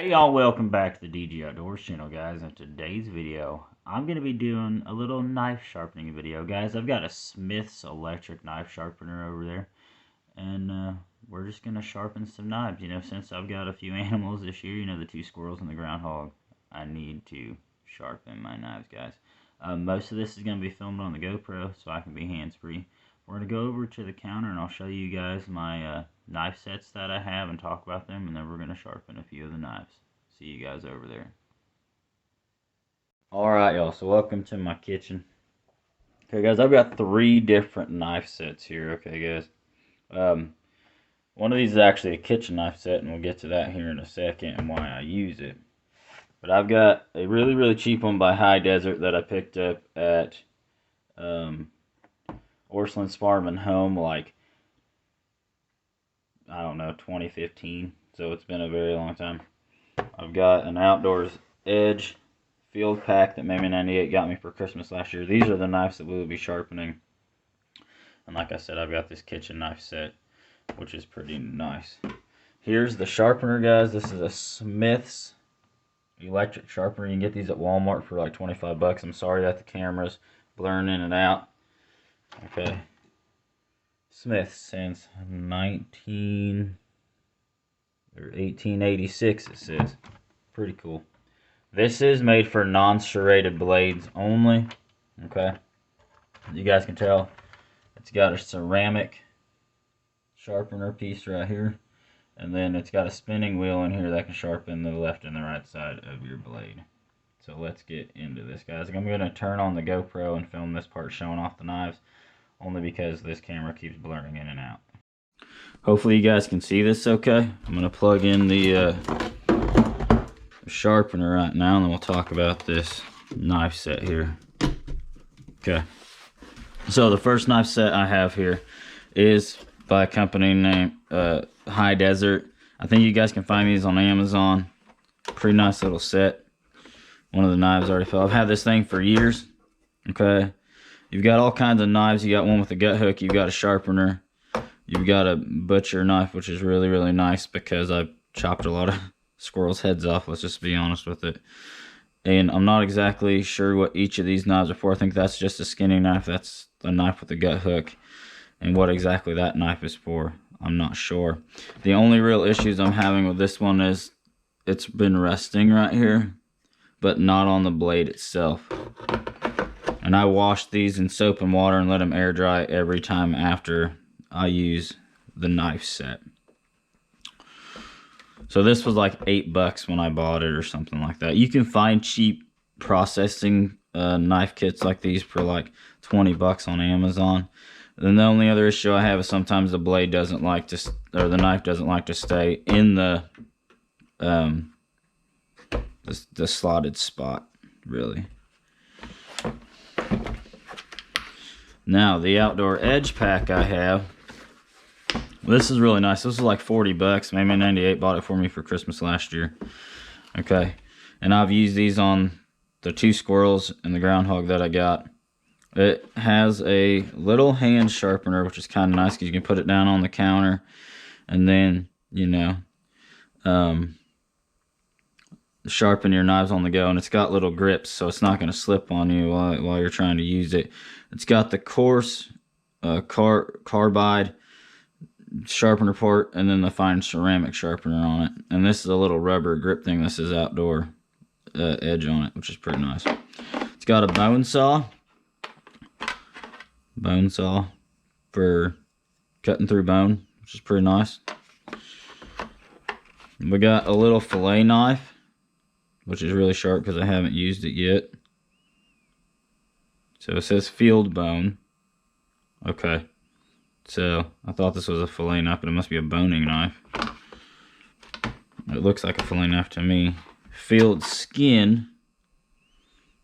Hey y'all, welcome back to the DG Outdoors channel, guys. In today's video, I'm going to be doing a little knife sharpening video, guys. I've got a Smith's electric knife sharpener over there, and we're just going to sharpen some knives. You know, since I've got a few animals this year, you know, the 2 squirrels and the groundhog, I need to sharpen my knives, guys. Most of this is going to be filmed on the GoPro, so I can be hands-free. We're going to go over to the counter, and I'll show you guys my knife sets that I have and talk about them, and then we're going to sharpen a few of the knives. See you guys over there. Alright, y'all, so welcome to my kitchen. Okay, guys, I've got 3 different knife sets here, okay, guys. One of these is actually a kitchen knife set, and we'll get to that here in a second and why I use it. But I've got a really, really cheap one by High Desert that I picked up at Orchland's Farm and Home, like, I don't know, 2015. So it's been a very long time. I've got an Outdoors Edge field pack that Mammy 98 got me for Christmas last year. These are the knives that we will be sharpening. And like I said, I've got this kitchen knife set, which is pretty nice. Here's the sharpener, guys. This is a Smith's electric sharpener. You can get these at Walmart for like 25 bucks. I'm sorry that the camera's blurring in and out. Okay. Smith's since 1886, it says. Pretty cool. This is made for non-serrated blades only. Okay. You guys can tell it's got a ceramic sharpener piece right here. And then it's got a spinning wheel in here that can sharpen the left and the right side of your blade. So let's get into this, guys. I'm going to turn on the GoPro and film this part showing off the knives, only because this camera keeps blurring in and out. Hopefully you guys can see this okay. I'm going to plug in the sharpener right now, and then we'll talk about this knife set here. Okay. So the first knife set I have here is by a company named High Desert. I think you guys can find these on Amazon. Pretty nice little set. One of the knives already fell. I've had this thing for years. Okay. You've got all kinds of knives. You got one with a gut hook. You've got a sharpener. You've got a butcher knife, which is really, really nice because I chopped a lot of squirrels' heads off. Let's just be honest with it. And I'm not exactly sure what each of these knives are for. I think that's just a skinning knife. That's a knife with a gut hook. And what exactly that knife is for, I'm not sure. The only real issues I'm having with this one is it's been resting right here, but not on the blade itself. And I wash these in soap and water and let them air dry every time after I use the knife set. So this was like $8 when I bought it or something like that. You can find cheap processing knife kits like these for like 20 bucks on Amazon. Then the only other issue I have is sometimes the blade doesn't like to, or the knife doesn't like to stay in the slotted spot, really. Now the Outdoor Edge pack I have, this is really nice. This is like 40 bucks. Maybe 98 bought it for me for Christmas last year. Okay, and I've used these on the 2 squirrels and the groundhog that I got. It has a little hand sharpener, which is kind of nice because you can put it down on the counter and then, you know, sharpen your knives on the go. And it's got little grips, so it's not going to slip on you while you're trying to use it. It's got the coarse carbide sharpener port and then the fine ceramic sharpener on it. And this is a little rubber grip thing. This is Outdoor Edge on it, which is pretty nice. It's got a bone saw for cutting through bone, which is pretty nice. We got a little fillet knife, which is really sharp because I haven't used it yet. So it says field bone. Okay, so I thought this was a fillet knife, but it must be a boning knife. It looks like a fillet knife to me. Field skin,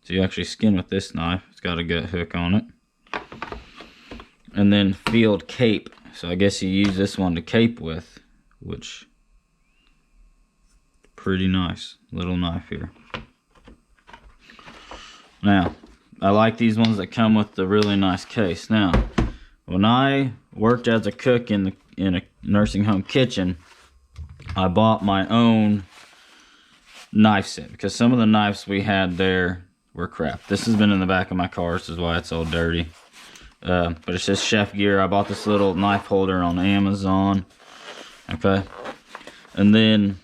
so you actually skin with this knife. It's got a gut hook on it. And then field cape, so I guess you use this one to cape with, which pretty nice little knife here. Now I like these ones that come with the really nice case. Now when I worked as a cook in a nursing home kitchen, I bought my own knife set, because some of the knives we had there were crap. This has been in the back of my car, this is why it's all dirty. But it's just chef gear. I bought this little knife holder on Amazon. Okay. And then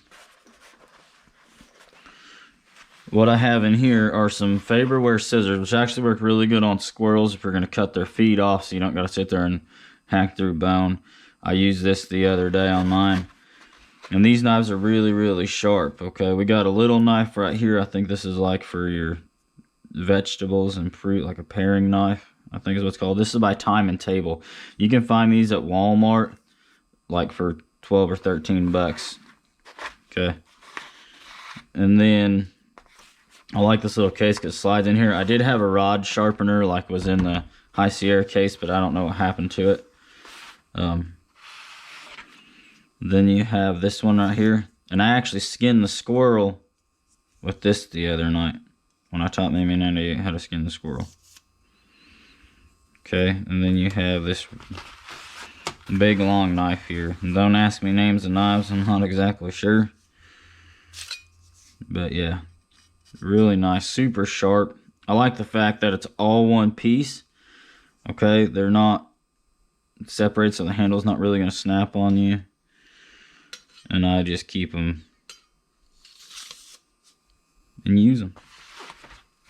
what I have in here are some Faberware scissors, which actually work really good on squirrels if you're going to cut their feet off, so you don't got to sit there and hack through bone. I used this the other day on mine. And these knives are really, really sharp, okay? We got a little knife right here. I think this is like for your vegetables and fruit, like a paring knife, I think is what it's called. This is by Time and Table. You can find these at Walmart, like for 12 or 13 bucks. Okay. And then I like this little case because it slides in here. I did have a rod sharpener, like was in the High Sierra case, but I don't know what happened to it. Then you have this one right here. And I actually skinned the squirrel with this the other night when I taught Mimi and Andy how to skin the squirrel. Okay, and then you have this big long knife here. And don't ask me names of knives, I'm not exactly sure. But yeah, really nice, super sharp. I like the fact that it's all one piece. Okay, they're not separated, so the handle's not really going to snap on you. And I just keep them and use them.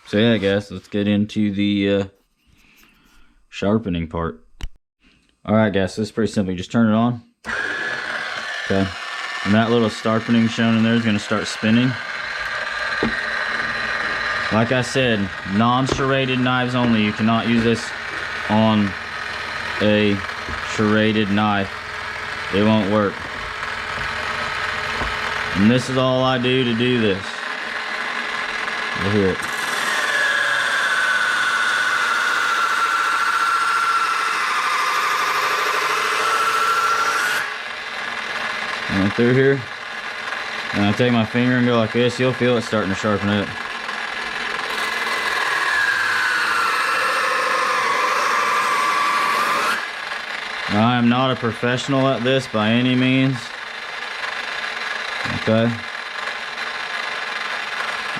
So yeah, guys, let's get into the sharpening part. Alright guys, so this is pretty simple. You just turn it on. Okay. And that little sharpening shown in there is going to start spinning. Like I said, non-serrated knives only. You cannot use this on a serrated knife. It won't work. And this is all I do to do this. You'll hear it. I went through here, and I take my finger and go like this. You'll feel it starting to sharpen up. Now, I am not a professional at this by any means. Okay.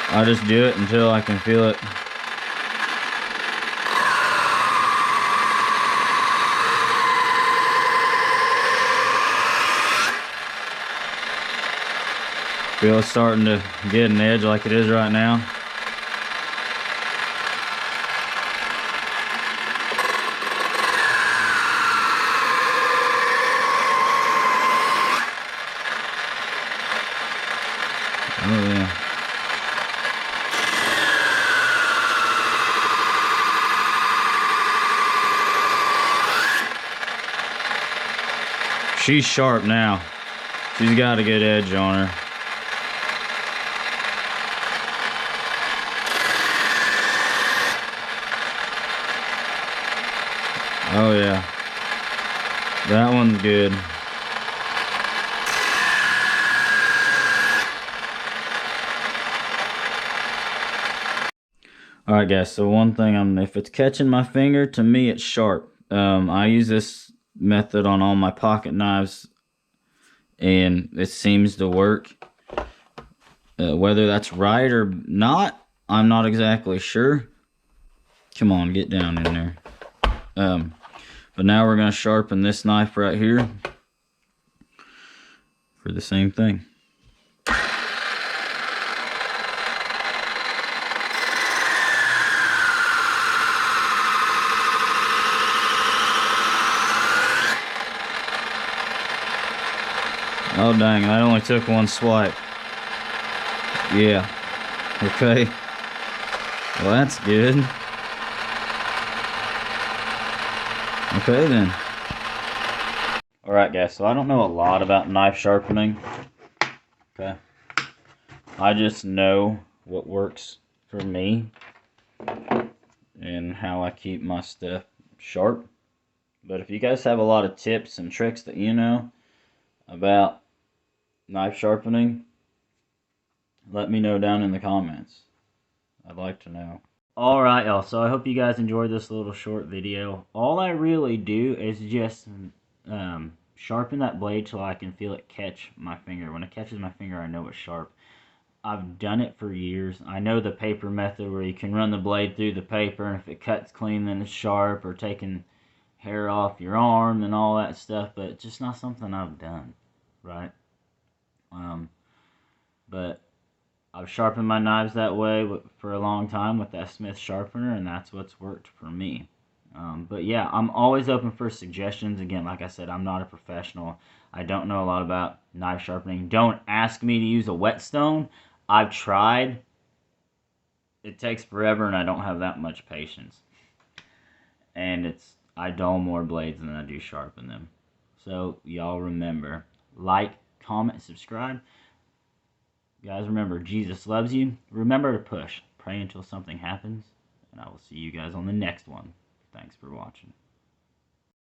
I just do it until I can feel it. Feel it starting to get an edge like it is right now. Oh yeah. She's sharp now. She's got a good edge on her. Oh yeah. That one's good. Alright guys, so one thing, if it's catching my finger, to me it's sharp. I use this method on all my pocket knives and it seems to work. Whether that's right or not, I'm not exactly sure. Come on, get down in there. But now we're going to sharpen this knife right here for the same thing. Oh dang, that only took one swipe. Yeah. Okay. Well, that's good. Okay then. Alright guys, so I don't know a lot about knife sharpening. Okay. I just know what works for me and how I keep my stuff sharp. But if you guys have a lot of tips and tricks that you know about knife sharpening, let me know down in the comments. I'd like to know. Alright y'all, so I hope you guys enjoyed this little short video. All I really do is just sharpen that blade till I can feel it catch my finger. When it catches my finger, I know it's sharp. I've done it for years. I know the paper method where you can run the blade through the paper, and if it cuts clean, then it's sharp, or taking hair off your arm and all that stuff, but it's just not something I've done, right? But I've sharpened my knives that way for a long time with that Smith sharpener, and that's what's worked for me. But yeah, I'm always open for suggestions. Again, like I said, I'm not a professional. I don't know a lot about knife sharpening. Don't ask me to use a whetstone. I've tried. It takes forever, and I don't have that much patience. And I dull more blades than I do sharpen them. So y'all remember, like, comment, subscribe. Guys, remember, Jesus loves you. Remember to push. Pray until something happens. And I will see you guys on the next one. Thanks for watching.